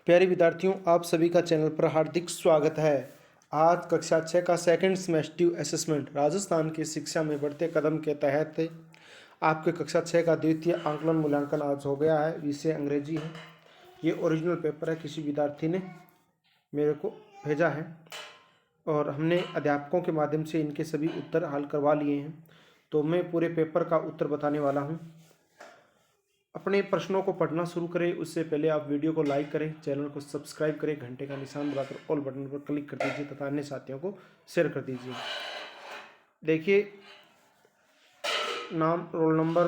प्यारे विद्यार्थियों, आप सभी का चैनल पर हार्दिक स्वागत है। आज कक्षा 6 का सेकंड सेमेस्टिव असेसमेंट राजस्थान की शिक्षा में बढ़ते कदम के तहत आपके कक्षा 6 का द्वितीय आंकलन मूल्यांकन आज हो गया है। विषय अंग्रेजी है। ये ओरिजिनल पेपर है, किसी विद्यार्थी ने मेरे को भेजा है और हमने अध्यापकों के माध्यम से इनके सभी उत्तर हल करवा लिए हैं। तो मैं पूरे पेपर का उत्तर बताने वाला हूँ। अपने प्रश्नों को पढ़ना शुरू करें उससे पहले आप वीडियो को लाइक करें, चैनल को सब्सक्राइब करें, घंटे का निशान दबाकर ऑल बटन पर क्लिक कर दीजिए तथा अन्य साथियों को शेयर कर दीजिए। देखिए, नाम, रोल नंबर,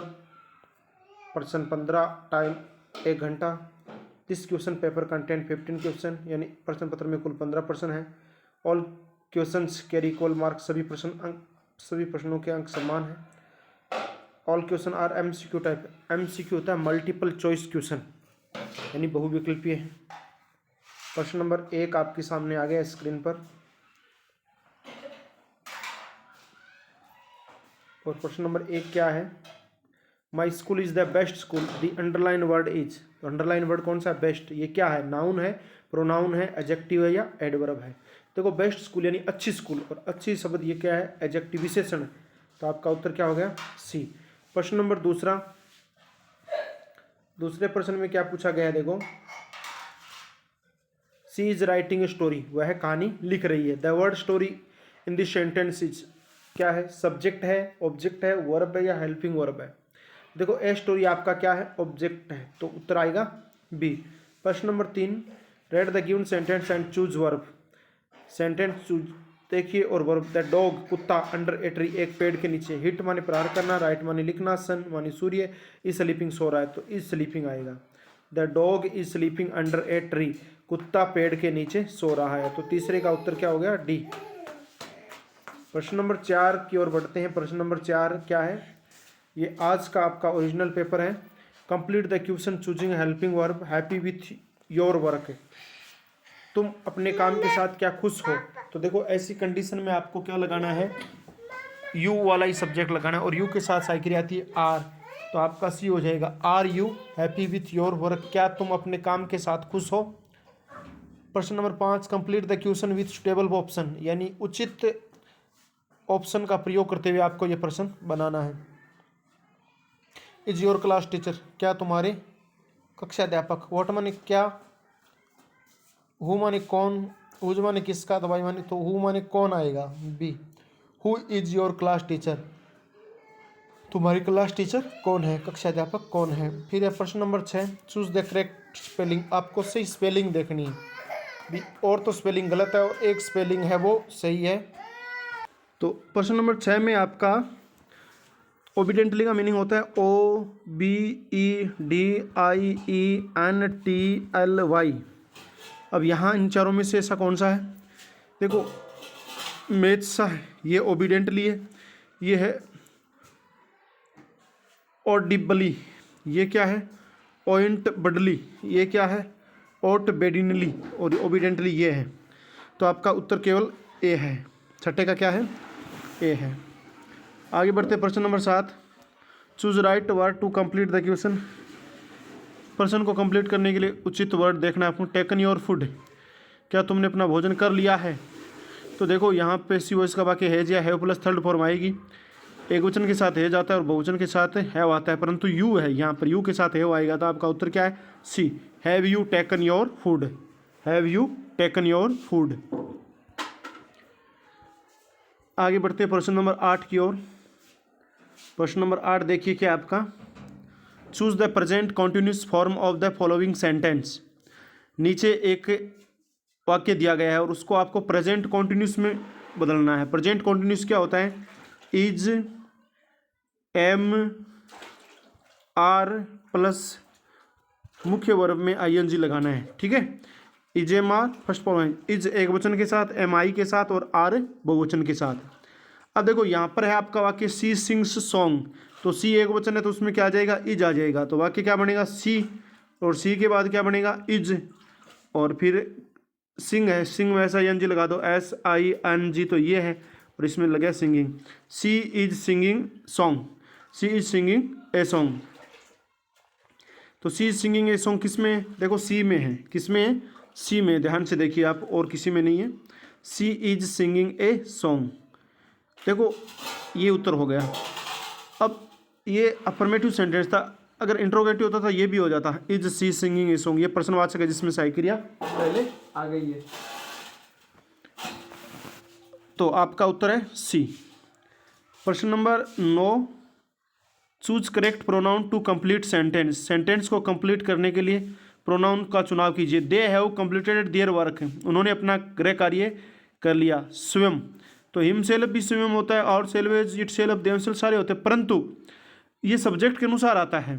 प्रश्न 15, टाइम 1 घंटा। This question paper content 15 question, यानी प्रश्न पत्र में कुल 15 प्रश्न हैं। All questions carry equal mark, सभी प्रश्नों के अंक समान हैं। All question are MCQ type. MCQ होता है मल्टीपल चॉइस क्वेश्चन, यानी बहुविकल्पीय है। प्रश्न नंबर 1 आपके सामने आ गया स्क्रीन पर, और प्रश्न नंबर 1 क्या है? My school is the best school, the underline word is. Underline word कौन सा है? बेस्ट। ये क्या है? नाउन है, प्रोनाउन है, एडजेक्टिव है या एडवर्ब है? देखो, बेस्ट स्कूल यानी अच्छी स्कूल, और अच्छी शब्द ये क्या है? एडजेक्टिव, विशेषण है। तो आपका उत्तर क्या हो गया? सी। प्रश्न नंबर दूसरे प्रश्न में क्या पूछा गया है? देखो, सी इज राइटिंग ए स्टोरी, वह कहानी लिख रही है। The word story in this sentence is, क्या है? सब्जेक्ट है, ऑब्जेक्ट है, वर्ब है या हेल्पिंग वर्ब है? देखो, ए स्टोरी आपका क्या है? ऑब्जेक्ट है, तो उत्तर आएगा बी। प्रश्न number 3, read the given sentence and choose verb. Sentence choose देखिए और वर्ब। द डॉग, कुत्ता, अंडर ए ट्री, एक पेड़ के नीचे। हिट माने प्रहार करना, राइट माने लिखना, सन माने सूर्य, इज स्लीपिंग सो रहा है, तो इज स्लीपिंग आएगा। The dog is sleeping under a tree, कुत्ता पेड़ के नीचे सो रहा है, तो तीसरे का उत्तर क्या हो गया? डी। प्रश्न नंबर 4 की ओर बढ़ते हैं। प्रश्न नंबर 4 क्या है? ये आज का आपका ओरिजिनल पेपर है। Complete the question choosing helping verb, happy with your work. तुम अपने काम के साथ क्या खुश हो? तो देखो, ऐसी कंडीशन में आपको क्या लगाना है? यू वाला ही सब्जेक्ट लगाना है, और यू के साथ साइकिल आती है आर, तो आपका सी हो जाएगा। Are you happy with your work, क्या तुम अपने काम के साथ खुश हो? प्रश्न number 5, complete the question with suitable option, यानी उचित ऑप्शन का प्रयोग करते हुए आपको यह प्रश्न बनाना है। इज योर क्लास टीचर, क्या तुम्हारे कक्षा अध्यापक? व्हाट माने क्या, हु माने कौन, हुज माने किसका, दवाई माने, तो हु माने कौन आएगा? B. Who is your class teacher, तुम्हारी क्लास टीचर कौन है, कक्षा अध्यापक कौन है? फिर है प्रश्न number 6, choose the correct spelling, आपको सही स्पेलिंग देखनी है। बी और तो स्पेलिंग गलत है और एक स्पेलिंग है वो सही है। तो प्रश्न नंबर 6 में आपका ओबीडेंटली का मीनिंग होता है OBEDIENTLY। अब यहाँ इन चारों में से ऐसा कौन सा है? देखो, मैथ्स सा है, ये ओबीडेंटली है, ये है ऑडिबली, ये क्या है? ओइंट बडली, ये क्या है? ओट बेडिनली, और ओबीडेंटली ये है। तो आपका उत्तर केवल ए है। छठे का क्या है? ए है। आगे बढ़ते प्रश्न number 7, choose right word to complete the question. प्रश्न को कंप्लीट करने के लिए उचित वर्ड देखना है आपको। टेकन योर फूड, क्या तुमने अपना भोजन कर लिया है? तो देखो, यहाँ पे सी वॉइस का वाक्य हैज या हैव प्लस थर्ड फॉर्म आएगी। एक वचन के साथ हैज आता है और बहुवचन के साथ हैव आता है, परंतु यू है, यहाँ पर यू के साथ हैव आएगा, तो आपका उत्तर क्या है? C. Have you taken your food, have you taken your food. आगे बढ़ते प्रश्न नंबर 8 की ओर। प्रश्न नंबर 8 देखिए क्या आपका, choose the present continuous form of the following sentence. नीचे एक वाक्य दिया गया है और उसको आपको प्रेजेंट कॉन्टिन्यूस में बदलना है। प्रेजेंट कॉन्टिन्यूस क्या होता है? इज, एम, आर प्लस मुख्य वर्ब में आईएनजी लगाना है, ठीक है। Is am are first form, is एक वचन के साथ, एम आई के साथ और आर बहुवचन के साथ। अब देखो, यहाँ पर है आपका वाक्य सी सिंग्स सॉन्ग, तो सी एक वचन है तो उसमें क्या आ जाएगा? इज आ जाएगा, तो वाक्य क्या बनेगा? सी, और सी के बाद क्या बनेगा? इज, और फिर सिंग है, सिंग वैसा एनजी लगा दो, SING, तो ये है, और इसमें लगे singing. She is singing song, she is singing a song. तो she is singing a song किस में है? देखो सी में है। किस में है? सी में। ध्यान से देखिए आप, और किसी में नहीं है। सी इज सिंगिंग ए सॉन्ग। देखो ये उत्तर हो गया। अब ये अफर्मेटिव सेंटेंस था, अगर इंट्रोगेटिव होता था ये भी हो जाता। Is she singing a song, ये प्रश्नवाचक है जिसमें सही क्रिया पहले आ गई है। तो आपका उत्तर है सी। प्रश्न number 9, choose correct pronoun to complete sentence. Sentence को कंप्लीट करने के लिए प्रोनाउन का चुनाव कीजिए। They have completed their work, उन्होंने अपना गृह कार्य कर लिया। स्वयं, तो हिम सेल्फ भी स्वयं होता है, और salvage, it self, them self सारे होते हैं, परंतु ये सब्जेक्ट के अनुसार आता है।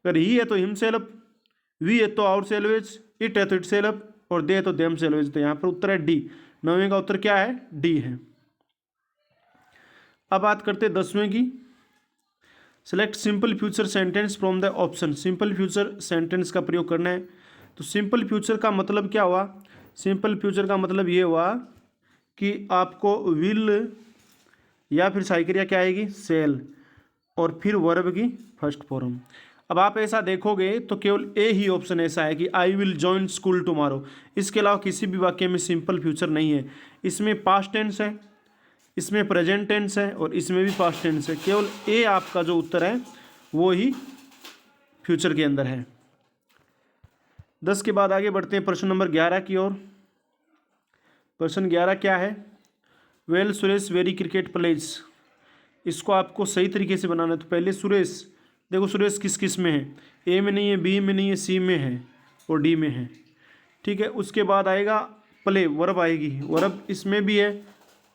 अगर ही है तो हिम सेल्फ, वी है तो आउट सेल्वेज, इट है तो इट सेल्फ, और दे है तो देम सेल्वेज। तो यहाँ पर उत्तर है डी। 9वें का उत्तर क्या है? डी है। अब बात करते हैं 10वें की। Select simple future sentence from the option. Simple future sentence का प्रयोग करना है। तो सिंपल फ्यूचर का मतलब क्या हुआ? सिंपल फ्यूचर का मतलब ये हुआ कि आपको विल या फिर सही क्रिया क्या आएगी? सेल, और फिर वर्ब की फर्स्ट फॉर्म। अब आप ऐसा देखोगे तो केवल ए ही ऑप्शन ऐसा है कि I will join school tomorrow. इसके अलावा किसी भी वाक्य में सिंपल फ्यूचर नहीं है। इसमें पास्ट टेंस है, इसमें प्रेजेंट टेंस है, और इसमें भी पास्ट टेंस है। केवल ए आपका जो उत्तर है वो ही फ्यूचर के अंदर है। 10 के बाद आगे बढ़ते हैं प्रश्न नंबर 11 की ओर। प्रश्न 11 क्या है? Well Suresh very cricket plays. इसको आपको सही तरीके से बनाना है। तो पहले सुरेश, देखो सुरेश किस किस में है? ए में नहीं है, बी में नहीं है, सी में है, और डी में है। ठीक है, उसके बाद आएगा प्ले, वर्ब आएगी। वर्ब इसमें भी है,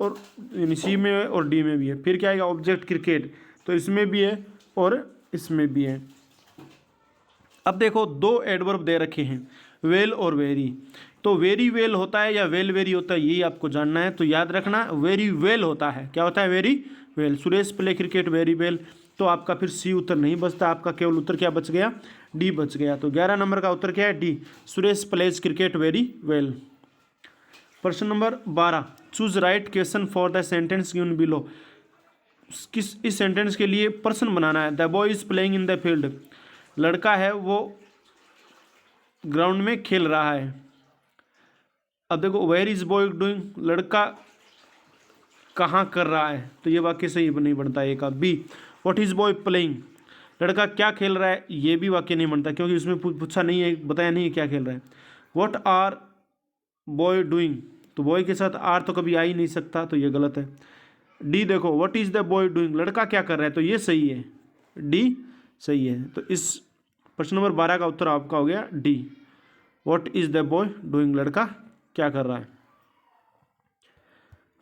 और सी में है, और डी में भी है। फिर क्या आएगा? ऑब्जेक्ट क्रिकेट, तो इसमें भी है और इसमें भी है। अब देखो 2 एडवर्ब दे रखे हैं, वेल और वेरी। तो वेरी वेल होता है या वेल वेरी होता है, यही आपको जानना है। तो याद रखना, वेरी वेल होता है। क्या होता है? Very well. Suresh play cricket very well. तो आपका फिर सी उत्तर नहीं बचता, आपका केवल उत्तर क्या बच गया? डी बच गया। तो 11 नंबर का उत्तर क्या है? D, Suresh plays cricket very well. प्रश्न number 12, choose right question for the sentence given below. इस सेंटेंस के लिए प्रश्न बनाना है। The boy is playing in the field. लड़का है वो ग्राउंड में खेल रहा है। अब देखो वेयर इज बॉय डूइंग, लड़का कहाँ कर रहा है, तो ये वाक्य सही नहीं बनता है का। B, what is boy playing, लड़का क्या खेल रहा है, ये भी वाक्य नहीं बनता क्योंकि उसमें पूछा नहीं है, बताया नहीं है क्या खेल रहा है। व्हाट आर बॉय डूइंग, तो बॉय के साथ आर तो कभी आ ही नहीं सकता, तो ये गलत है। डी देखो, what is the boy doing, लड़का क्या कर रहा है, तो ये सही है, डी सही है। तो इस प्रश्न नंबर 12 का उत्तर आपका हो गया D, what is the boy doing, लड़का क्या कर रहा है।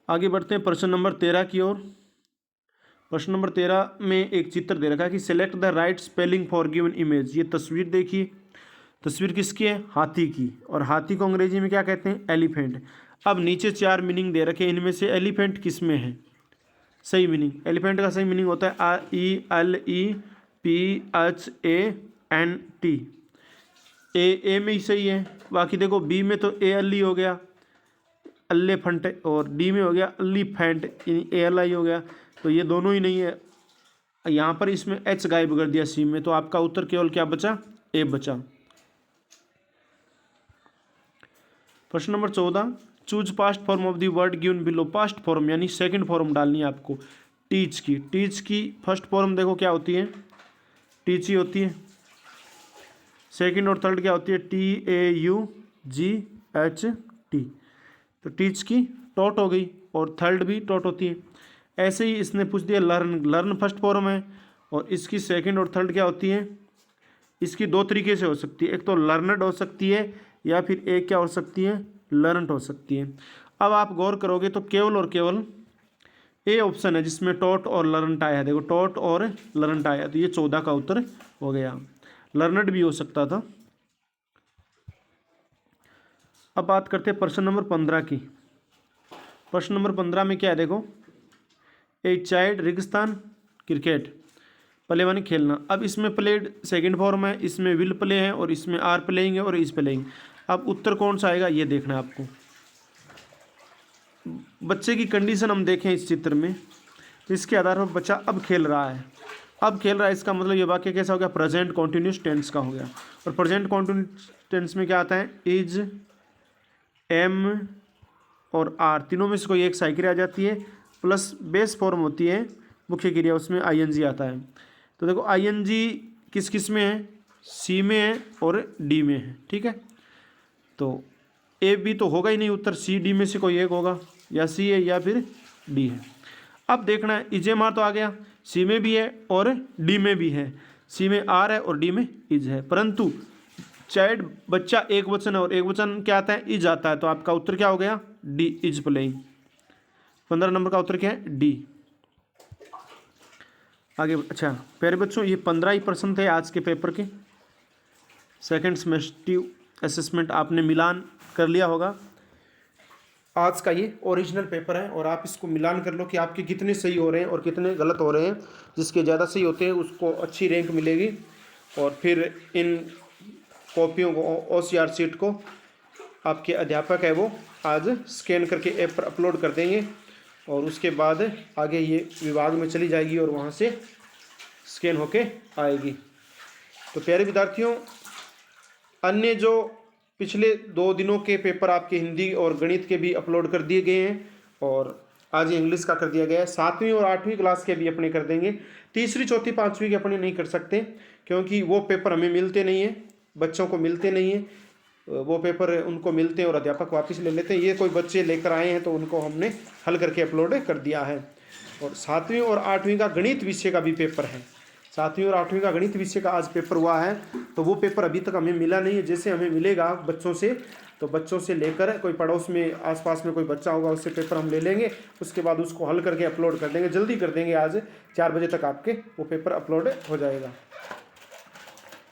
आगे बढ़ते हैं प्रश्न नंबर 13 की ओर। प्रश्न नंबर 13 में एक चित्र दे रखा है कि select the right spelling for given image. ये तस्वीर देखिए, तस्वीर किसकी है? हाथी की, और हाथी को अंग्रेजी में क्या कहते हैं? एलिफेंट। अब नीचे 4 मीनिंग दे रखे हैं, इनमें से एलिफेंट किस में है? सही मीनिंग, एलिफेंट का सही मीनिंग होता है ALEPHANT। ए में ही सही है। बाकी देखो बी में तो ALE हो गया अल्लेफंट, और डी में हो गया अलीफेंट, ALI हो गया, तो ये दोनों ही नहीं है। यहाँ पर इसमें H गायब कर दिया सी में, तो आपका उत्तर केवल क्या बचा? ए बचा। प्रश्न number 14, choose past form of the word given below. Past form यानी सेकंड फॉर्म डालनी है आपको टीच की। टीच की फर्स्ट फॉर्म देखो क्या होती है? टीच ही होती है। सेकंड और थर्ड क्या होती है? TAUGHT। तो टीच की टॉट हो गई, और थर्ड भी टॉट होती है। ऐसे ही इसने पूछ दिया लर्न, लर्न फर्स्ट फॉर्म है, और इसकी सेकंड और थर्ड क्या होती है? इसकी 2 तरीके से हो सकती है, एक तो लर्नड हो सकती है, या फिर एक क्या हो सकती है? लर्नड हो सकती है। अब आप गौर करोगे तो केवल और केवल ए ऑप्शन है जिसमें टॉट और लर्नट आया है। देखो टॉट और लर्नट आया, तो ये 14 का उत्तर हो गया। लर्नड भी हो सकता था। अब बात करते हैं प्रश्न नंबर 15 की। प्रश्न नंबर 15 में क्या है? देखो, ए चाइल्ड रेगिस्तान क्रिकेट, प्ले माने खेलना। अब इसमें प्लेड सेकंड फॉर्म है, इसमें विल प्ले है, और इसमें आर प्लेइंग है, और इस प्लेइंग। अब उत्तर कौन सा आएगा ये देखना है आपको। बच्चे की कंडीशन हम देखें इस चित्र में, तो इसके आधार पर बच्चा अब खेल रहा है, अब खेल रहा है, इसका मतलब ये वाक्य कैसा हो गया, प्रेजेंट कॉन्टिन्यूस टेंस का हो गया। और प्रेजेंट कॉन्टिन्यूस टेंस में क्या आता है, इज, एम और आर, तीनों में से कोई एक सहायक क्रिया आ जाती है, प्लस बेस फॉर्म होती है मुख्य क्रिया, उसमें आईएनजी आता है। तो देखो आईएनजी किस किस में है, सी में है और डी में है, ठीक है। तो ए बी तो होगा ही नहीं उत्तर, सी डी में से कोई एक होगा, या सी है या फिर डी है। अब देखना है, इज एम आर तो आ गया, सी में भी है और डी में भी है, सी में आर है और डी में इज है, परंतु चाइल्ड बच्चा एक वचन है और एक वचन क्या आता है, इज आता है। तो आपका उत्तर क्या हो गया, डी, इज प्लेइंग। 15 नंबर का उत्तर क्या है, डी। आगे, अच्छा प्यारे बच्चों, ये 15 ही प्रश्न थे आज के पेपर के। सेकंड सेमेस्टिव असेसमेंट आपने मिलान कर लिया होगा। आज का ये ओरिजिनल पेपर है और आप इसको मिलान कर लो कि आपके कितने सही हो रहे हैं और कितने गलत हो रहे हैं। जिसके ज़्यादा सही होते हैं उसको अच्छी रैंक मिलेगी, और फिर इन कॉपियों को, OCR शीट को आपके अध्यापक है वो आज स्कैन करके ऐप पर अपलोड कर देंगे, और उसके बाद आगे ये विभाग में चली जाएगी और वहाँ से स्कैन होके आएगी। तो प्यारे विद्यार्थियों, अन्य जो पिछले 2 दिनों के पेपर आपके हिंदी और गणित के भी अपलोड कर दिए गए हैं, और आज इंग्लिश का कर दिया गया है। 7वीं और 8वीं क्लास के भी अपने कर देंगे। तीसरी, चौथी, 5वीं के अपने नहीं कर सकते, क्योंकि वो पेपर हमें मिलते नहीं हैं, बच्चों को मिलते नहीं हैं। वो पेपर उनको मिलते हैं और अध्यापक वापस ले लेते हैं। ये कोई बच्चे लेकर आए हैं तो उनको हमने हल करके अपलोड कर दिया है। और 7वीं और 8वीं का गणित विषय का भी पेपर है। 7वीं और 8वीं का गणित विषय का आज पेपर हुआ है, तो वो पेपर अभी तक हमें मिला नहीं है। जैसे हमें मिलेगा बच्चों से, तो बच्चों से लेकर, कोई पड़ोस में आसपास में कोई बच्चा होगा उससे पेपर हम ले लेंगे, उसके बाद उसको हल करके अपलोड कर देंगे। जल्दी कर देंगे, आज 4 बजे तक आपके वो पेपर अपलोड हो जाएगा।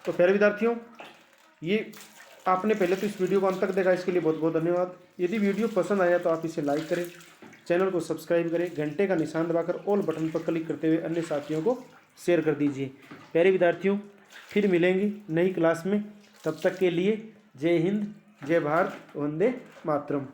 तो प्यारे विद्यार्थियों, ये आपने पहले तो इस वीडियो को अंत तक देखा, इसके लिए बहुत बहुत धन्यवाद। यदि वीडियो पसंद आया तो आप इसे लाइक करें, चैनल को सब्सक्राइब करें, घंटे का निशान दबाकर ऑल बटन पर क्लिक करते हुए अन्य साथियों को शेयर कर दीजिए। प्यारे विद्यार्थियों, फिर मिलेंगे नई क्लास में, तब तक के लिए जय हिंद, जय भारत, वंदे मातरम।